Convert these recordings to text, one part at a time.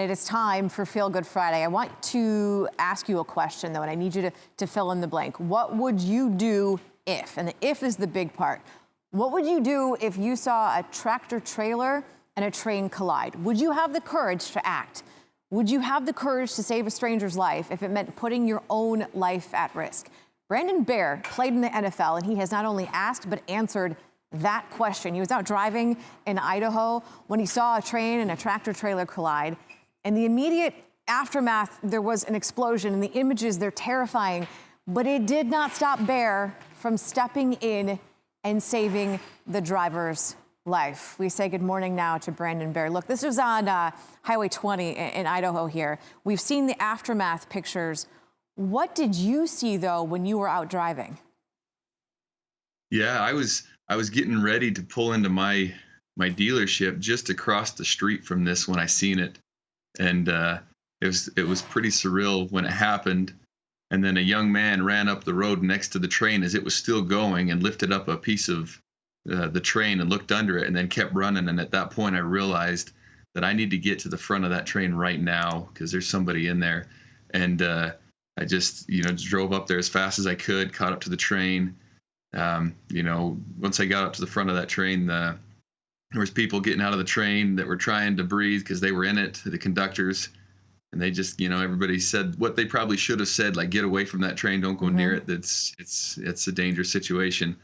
It is time for Feel Good Friday. I want to ask you a question, though, and I need you to fill in the blank. What would you do if, and the if is the big part, what would you do if you saw a tractor trailer and a train collide? Would you have the courage to act? Would you have the courage to save a stranger's life if it meant putting your own life at risk? Brandon Bair played in the NFL, and he has not only asked but answered that question. He was out driving in Idaho when he saw a train and a tractor trailer collide. In the immediate aftermath, there was an explosion, and the images, they're terrifying, but it did not stop Bair from stepping in and saving the driver's life. We say good morning now to Brandon Bair. Look, this was on Highway 20 in Idaho here. We've seen the aftermath pictures. What did you see, though, when you were out driving? Yeah, I was getting ready to pull into my dealership just across the street from this when I seen it. And it was pretty surreal when it happened. And then a young man ran up the road next to the train as it was still going and lifted up a piece of the train and looked under it and then kept running. And at that point, I realized that I need to get to the front of that train right now because there's somebody in there. And I just, drove up there as fast as I could, caught up to the train. Once I got up to the front of that train, there was people getting out of the train that were trying to breathe because they were in it, the conductors, and they just, everybody said what they probably should have said, like, get away from that train, don't go near it. It's a dangerous situation.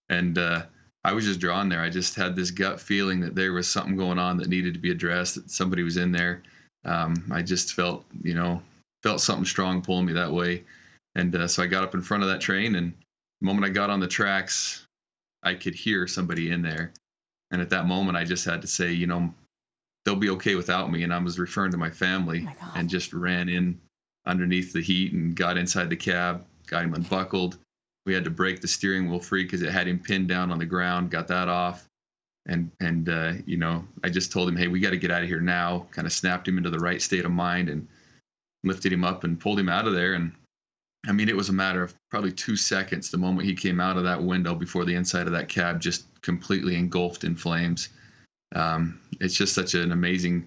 And I was just drawn there. I just had this gut feeling that there was something going on that needed to be addressed, that somebody was in there. I just felt something strong pulling me that way. And so I got up in front of that train, and the moment I got on the tracks, I could hear somebody in there. And at that moment, I just had to say, they'll be okay without me. And I was referring to my family and just ran in underneath the heat and got inside the cab, got him unbuckled. We had to break the steering wheel free because it had him pinned down on the ground, got that off. And I just told him, hey, we got to get out of here now, kind of snapped him into the right state of mind and lifted him up and pulled him out of there. And I mean, it was a matter of probably 2 seconds the moment he came out of that window before the inside of that cab just completely engulfed in flames. It's just such an amazing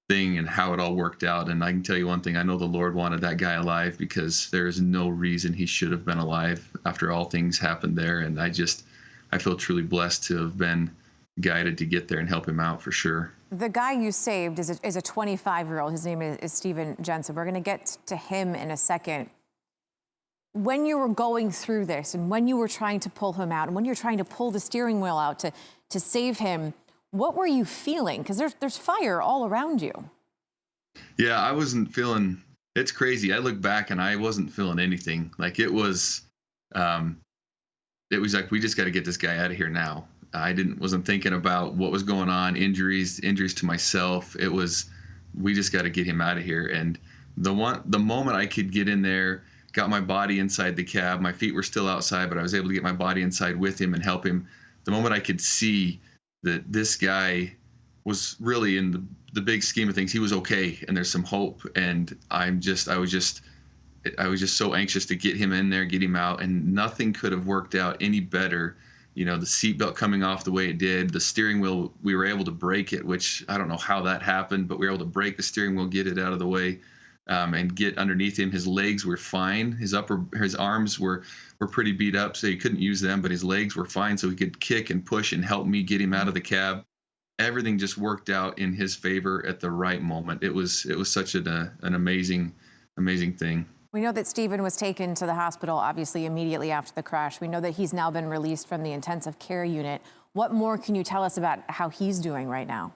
thing and how it all worked out. And I can tell you one thing, I know the Lord wanted that guy alive because there is no reason he should have been alive after all things happened there. And I feel truly blessed to have been guided to get there and help him out for sure. The guy you saved is a 25-year-old. His name is Steven Jensen. We're going to get to him in a second. When you were going through this and when you were trying to pull him out and when you're trying to pull the steering wheel out to save him, what were you feeling? Because there's fire all around you. Yeah, I wasn't feeling, it's crazy. I look back and I wasn't feeling anything. Like it was like, we just got to get this guy out of here now. I wasn't thinking about what was going on, injuries to myself. It was, we just got to get him out of here. And the moment I could get in there, got my body inside the cab, my feet were still outside, but I was able to get my body inside with him and help him. The moment I could see that this guy was really, in the big scheme of things, he was okay and there's some hope. And I was just so anxious to get him in there, get him out, and nothing could have worked out any better. The seatbelt coming off the way it did, the steering wheel, we were able to break it, which I don't know how that happened, but we were able to break the steering wheel, get it out of the way. And get underneath him. His legs were fine. His arms were pretty beat up, so he couldn't use them, but his legs were fine, so he could kick and push and help me get him out of the cab. Everything just worked out in his favor at the right moment. It was such an amazing thing. We know that Steven was taken to the hospital, obviously, immediately after the crash. We know that he's now been released from the intensive care unit. What more can you tell us about how he's doing right now?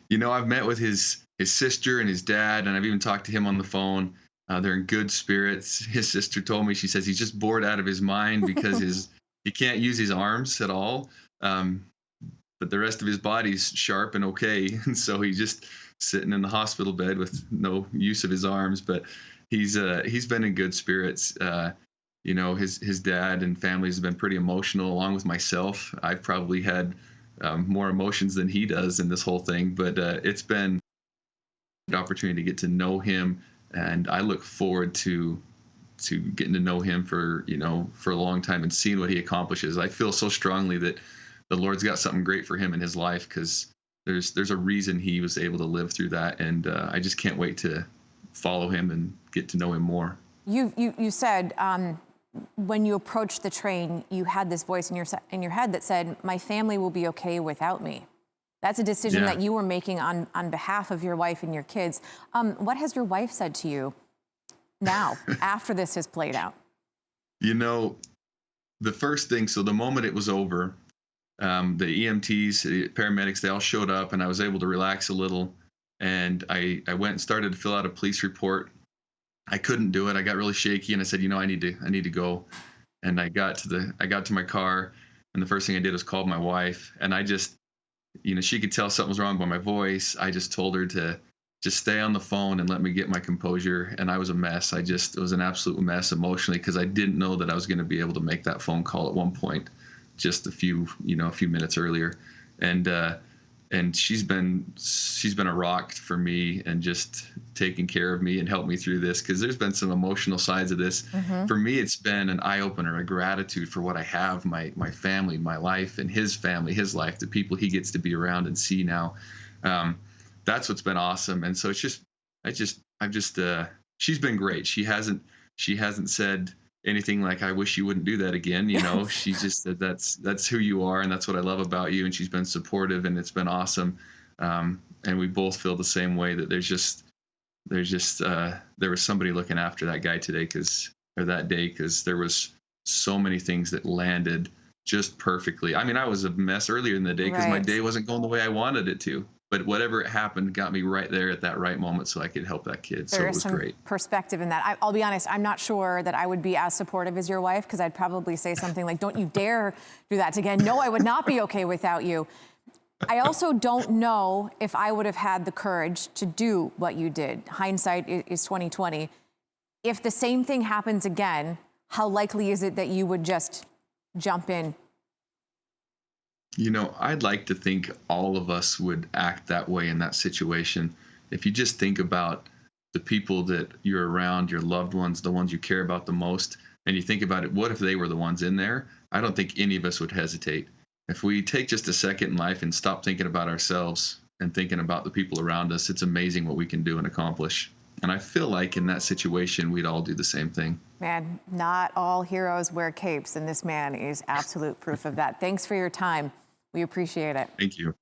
I've met with his sister and his dad, and I've even talked to him on the phone. They're in good spirits. His sister told me, she says he's just bored out of his mind because he can't use his arms at all. But the rest of his body's sharp and okay. And so he's just sitting in the hospital bed with no use of his arms, but he's been in good spirits. His dad and family has been pretty emotional, along with myself. I've probably had more emotions than he does in this whole thing, but it's been an opportunity to get to know him, and I look forward to getting to know him for a long time and seeing what he accomplishes. I feel so strongly that the Lord's got something great for him in his life, because there's a reason he was able to live through that, and I just can't wait to follow him and get to know him more. You said when you approached the train, you had this voice in your head that said, "My family will be okay without me." That's a decision Yeah. that you were making on behalf of your wife and your kids. What has your wife said to you now after this has played out? You know, the first thing, so the moment it was over, the EMTs, the paramedics, they all showed up, and I was able to relax a little. And I went and started to fill out a police report. I couldn't do it. I got really shaky, and I said, I need to go. And I got to my car, and the first thing I did was call my wife, and I just, she could tell something was wrong by my voice. I just told her to just stay on the phone and let me get my composure. And I was a mess. It was an absolute mess emotionally, because I didn't know that I was going to be able to make that phone call at one point, just a few minutes earlier. And she's been a rock for me, and just taking care of me and helped me through this, because there's been some emotional sides of this. For me, it's been an eye opener, a gratitude for what I have, my family, my life, and his family, his life, the people he gets to be around and see now. That's what's been awesome. And so she's been great. She hasn't said anything like, "I wish you wouldn't do that again." She just said, that's who you are, and that's what I love about you. And she's been supportive, and it's been awesome. And we both feel the same way, that there was somebody looking after that guy today, that day, because there was so many things that landed just perfectly. I mean, I was a mess earlier in the day, because my day wasn't going the way I wanted it to. But whatever happened got me right there at that right moment, so I could help that kid. So it was great. Perspective in that. I'll be honest, I'm not sure that I would be as supportive as your wife, because I'd probably say something like, "Don't you dare do that again. No, I would not be okay without you." I also don't know if I would have had the courage to do what you did. Hindsight is 2020. If the same thing happens again, how likely is it that you would just jump in? I'd like to think all of us would act that way in that situation. If you just think about the people that you're around, your loved ones, the ones you care about the most, and you think about it, what if they were the ones in there? I don't think any of us would hesitate. If we take just a second in life and stop thinking about ourselves and thinking about the people around us, it's amazing what we can do and accomplish. And I feel like in that situation, we'd all do the same thing. Man, not all heroes wear capes, and this man is absolute proof of that. Thanks for your time. We appreciate it. Thank you.